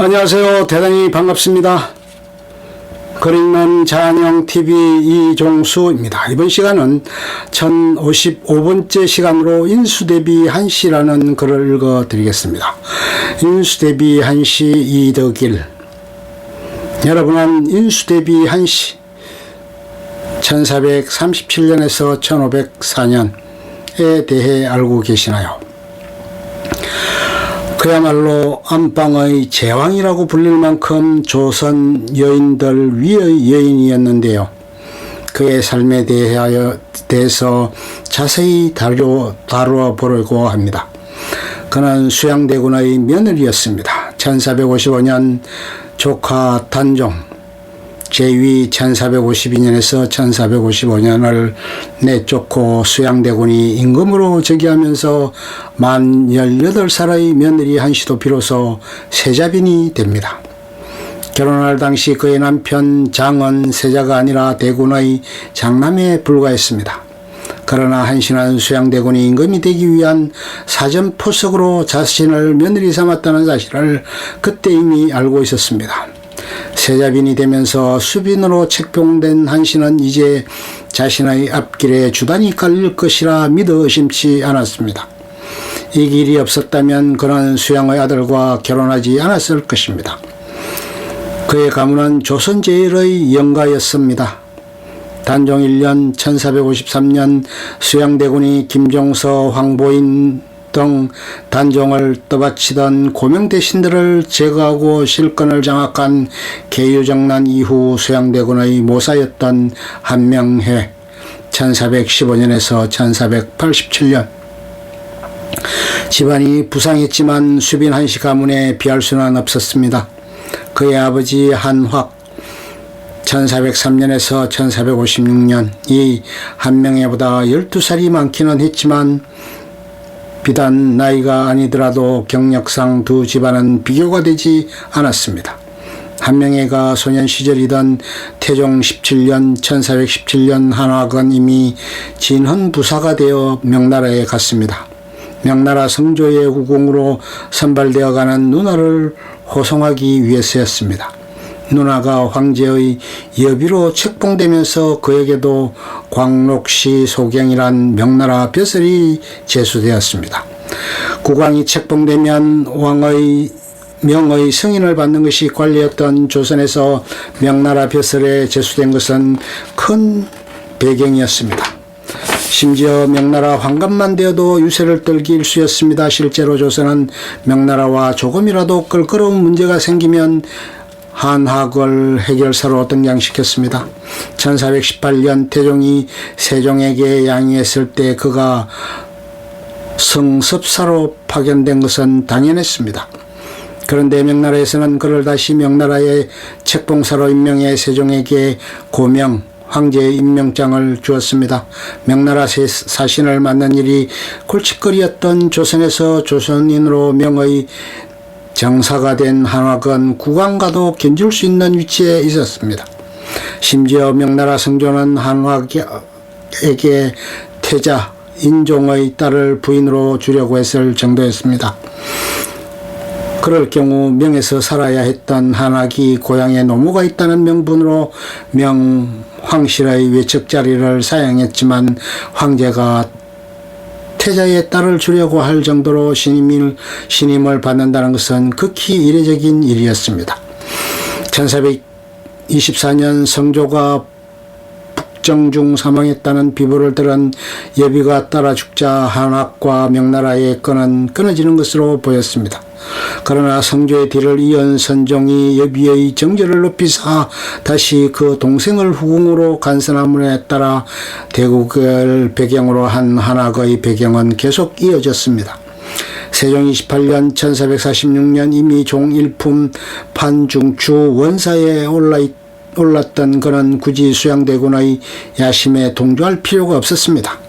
안녕하세요. 대단히 반갑습니다. 그림론 자연형TV 이종수입니다. 이번 시간은 1055번째 시간으로 인수대비 한시라는 글을 읽어드리겠습니다. 인수대비 한시 이덕일. 여러분은 인수대비 한시 1437년에서 1504년에 대해 알고 계시나요? 그야말로 안방의 제왕이라고 불릴 만큼 조선 여인들 위의 여인이었는데요. 그의 삶에 대해서 자세히 다루어 보려고 합니다. 그는 수양대군의 며느리였습니다. 1455년 조카 단종, 제위 1452년에서 1455년을 내쫓고 수양대군이 임금으로 즉위하면서 만 18살의 며느리 한시도 비로소 세자빈이 됩니다. 결혼할 당시 그의 남편 장은 세자가 아니라 대군의 장남에 불과했습니다. 그러나 한시는 수양대군이 임금이 되기 위한 사전포석으로 자신을 며느리 삼았다는 사실을 그때 이미 알고 있었습니다. 세자빈이 되면서 수빈으로 책봉된 한시는 이제 자신의 앞길에 주단이 깔릴 것이라 믿어 의심치 않았습니다. 이 길이 없었다면 그는 수양의 아들과 결혼하지 않았을 것입니다. 그의 가문은 조선 제일의 영가였습니다. 단종 1년 1453년 수양대군이 김종서, 황보인 등 단종을 떠받치던 고명대신들을 제거하고 실권을 장악한 계유정난 이후 수양대군의 모사였던 한명회 1415년에서 1487년. 집안이 부상했지만 수빈 한시 가문에 비할 수는 없었습니다. 그의 아버지 한확 1403년에서 1456년 이 한명회보다 12살이 많기는 했지만 비단 나이가 아니더라도 경력상 두 집안은 비교가 되지 않았습니다. 한명회가 소년 시절이던 태종 17년 1417년 한확은 이미 진헌부사가 되어 명나라에 갔습니다. 명나라 성조의 후궁으로 선발되어가는 누나를 호송하기 위해서였습니다. 누나가 황제의 여비로 책봉되면서 그에게도 광록시 소경이란 명나라 벼슬이 제수되었습니다. 국왕이 책봉되면 왕의 명의 승인을 받는 것이 관리였던 조선에서 명나라 벼슬에 제수된 것은 큰 배경이었습니다. 심지어 명나라 황감만 되어도 유세를 떨기 일쑤였습니다. 실제로 조선은 명나라와 조금이라도 껄끄러운 문제가 생기면 한학을 해결사로 등장시켰습니다. 1418년 태종이 세종에게 양의했을 때 그가 성섭사로 파견된 것은 당연했습니다. 그런데 명나라에서는 그를 다시 명나라의 책봉사로 임명해 세종에게 고명, 황제의 임명장을 주었습니다. 명나라 사신을 맡는 일이 골칫거리였던 조선에서 조선인으로 명의 정사가 된 한확은 국왕과도 견줄 수 있는 위치에 있었습니다. 심지어 명나라 성조는 한확에게 태자, 인종의 딸을 부인으로 주려고 했을 정도였습니다. 그럴 경우 명에서 살아야 했던 한확이 고향에 노모가 있다는 명분으로 명황실의 외척 자리를 사양했지만 황제가 태자의 딸을 주려고 할 정도로 신임을 받는다는 것은 극히 이례적인 일이었습니다. 1424년 성조가 북정중 사망했다는 비보를 들은 여비가 따라 죽자 한확과 명나라의 끈은 끊어지는 것으로 보였습니다. 그러나 성조의 뒤를 이은 선종이 여비의 정절을 높이사 다시 그 동생을 후궁으로 간선함에 따라 대국을 배경으로 한 한학의 배경은 계속 이어졌습니다. 세종 28년 1446년 이미 종일품 판중추 원사에 올랐던 그는 굳이 수양대군의 야심에 동조할 필요가 없었습니다.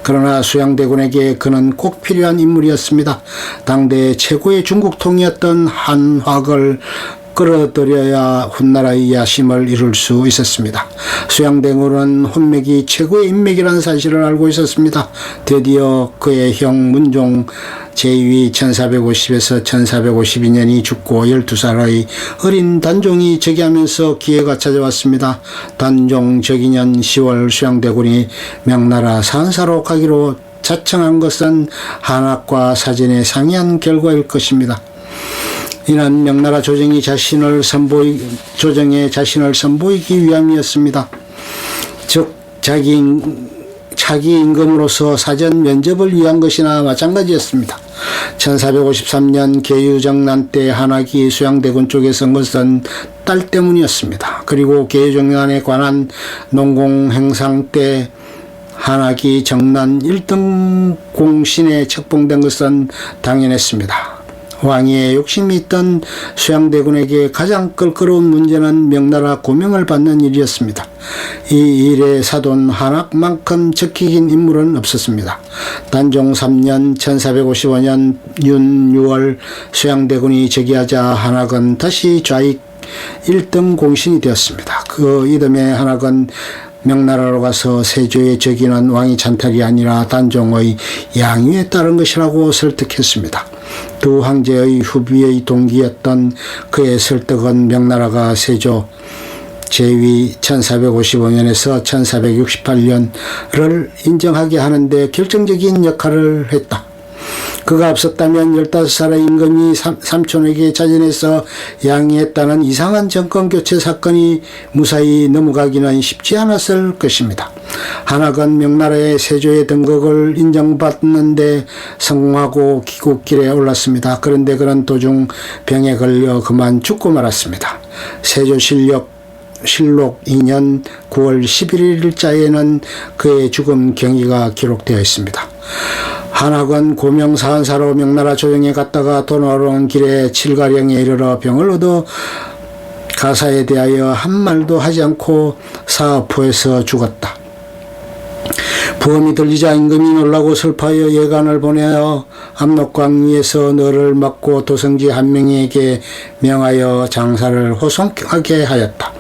그러나 수양대군에게 그는 꼭 필요한 인물이었습니다. 당대 최고의 중국통이었던 한확을 끌어들여야 훗나라의 야심을 이룰 수 있었습니다. 수양대군은 혼맥이 최고의 인맥이라는 사실을 알고 있었습니다. 드디어 그의 형 문종 제2위 1450에서 1452년이 죽고 12살의 어린 단종이 즉위하면서 기회가 찾아왔습니다. 단종 즉위년 10월 수양대군이 명나라 산사로 가기로 자청한 것은 한학과 사전에 상의한 결과일 것입니다. 이는 명나라 조정에 자신을 선보이기 위함이었습니다. 즉 자기 임금으로서 사전 면접을 위한 것이나 마찬가지였습니다. 1453년 계유정난 때 한학이 수양대군 쪽에 선 것은 딸 때문이었습니다. 그리고 계유정난에 관한 농공행상 때 한학이 정난 1등 공신에 책봉된 것은 당연했습니다. 왕위에 욕심이 있던 수양대군에게 가장 껄끄러운 문제는 명나라 고명을 받는 일이었습니다. 이 일의 사돈 한학만큼 적히긴 인물은 없었습니다. 단종 3년 1455년 윤 6월 수양대군이 즉위하자 한학은 다시 좌익 1등 공신이 되었습니다. 그 이듬해 한학은 명나라로 가서 세조의 즉위는 왕위 찬탈이 아니라 단종의 양위에 따른 것이라고 설득했습니다. 두 황제의 후비의 동기였던 그의 설득은 명나라가 세조 제2위 1455년에서 1468년을 인정하게 하는데 결정적인 역할을 했다. 그가 없었다면 15살의 임금이 삼촌에게 자진해서 양위했다는 이상한 정권교체 사건이 무사히 넘어가기는 쉽지 않았을 것입니다. 한학은 명나라의 세조의 등극을 인정받는데 성공하고 귀국길에 올랐습니다. 그런데 그런 도중 병에 걸려 그만 죽고 말았습니다. 세조실록 2년 9월 11일자에는 그의 죽음 경위가 기록되어 있습니다. 한학은 고명 사한사로 명나라 조정에 갔다가 돌아오는 길에 칠가령에 이르러 병을 얻어 가사에 대하여 한 말도 하지 않고 사업포에서 죽었다. 부검이 들리자 임금이 놀라고 슬퍼하여 예관을 보내어 압록강 위에서 너를 막고 도성지 한 명에게 명하여 장사를 호송하게 하였다.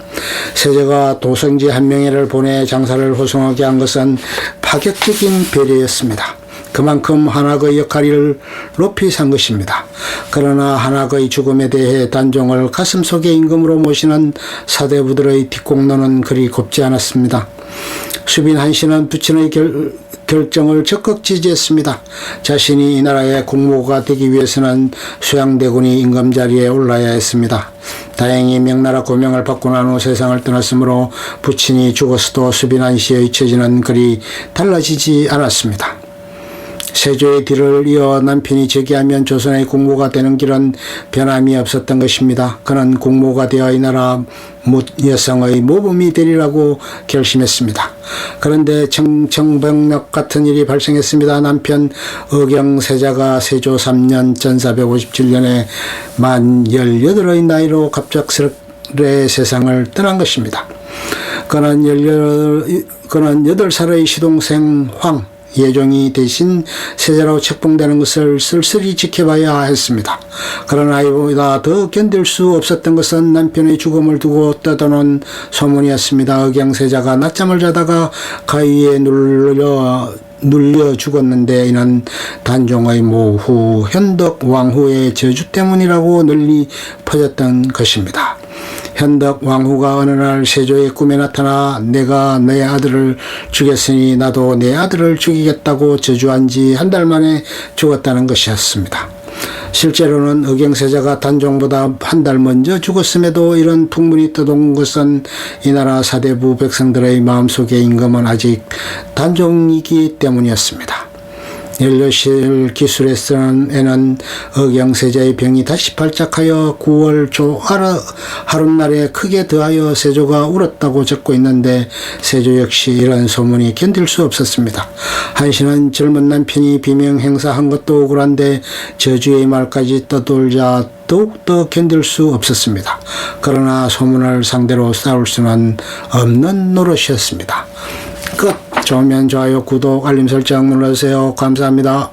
세조가 도성지 한 명을 보내 장사를 호송하게 한 것은 파격적인 배려였습니다. 그만큼 한학의 역할을 높이 산 것입니다. 그러나 한학의 죽음에 대해 단종을 가슴속에 임금으로 모시는 사대부들의 뒷공론은 그리 곱지 않았습니다. 수빈 한씨는 부친의 결정을 적극 지지했습니다. 자신이 이 나라의 국모가 되기 위해서는 수양대군이 임금 자리에 올라야 했습니다. 다행히 명나라 고명을 받고 난 후 세상을 떠났으므로 부친이 죽었어도 수빈 한씨의 처지는 그리 달라지지 않았습니다. 세조의 뒤를 이어 남편이 즉위하면 조선의 국모가 되는 길은 변함이 없었던 것입니다. 그는 국모가 되어 이 나라 여성의 모범이 되리라고 결심했습니다. 그런데 청정병력 같은 일이 발생했습니다. 남편 의경세자가 세조 3년 1457년에 만 18의 나이로 갑작스럽게 세상을 떠난 것입니다. 그는 8살의 시동생 황 예종이 대신 세자로 책봉되는 것을 쓸쓸히 지켜봐야 했습니다. 그러나 이보다 더 견딜 수 없었던 것은 남편의 죽음을 두고 떠도는 소문이었습니다. 의경세자가 낮잠을 자다가 가위에 눌려 죽었는데 이는 단종의 모후 현덕 왕후의 저주 때문이라고 널리 퍼졌던 것입니다. 현덕 왕후가 어느 날 세조의 꿈에 나타나 내가 내 아들을 죽였으니 나도 내 아들을 죽이겠다고 저주한 지 한 달 만에 죽었다는 것이었습니다. 실제로는 의경세자가 단종보다 한 달 먼저 죽었음에도 이런 풍문이 떠도는 것은 이 나라 사대부 백성들의 마음속에 임금은 아직 단종이기 때문이었습니다. 연료실 기술에서는 의경세자의 병이 다시 발작하여 9월 초 하룻날에 크게 더하여 세조가 울었다고 적고 있는데 세조 역시 이런 소문이 견딜 수 없었습니다. 한씨는 젊은 남편이 비명 행사한 것도 억울한데 저주의 말까지 떠돌자 더욱더 견딜 수 없었습니다. 그러나 소문을 상대로 싸울 수는 없는 노릇이었습니다. 끝. 좋으면 좋아요, 구독, 알림 설정 눌러주세요. 감사합니다.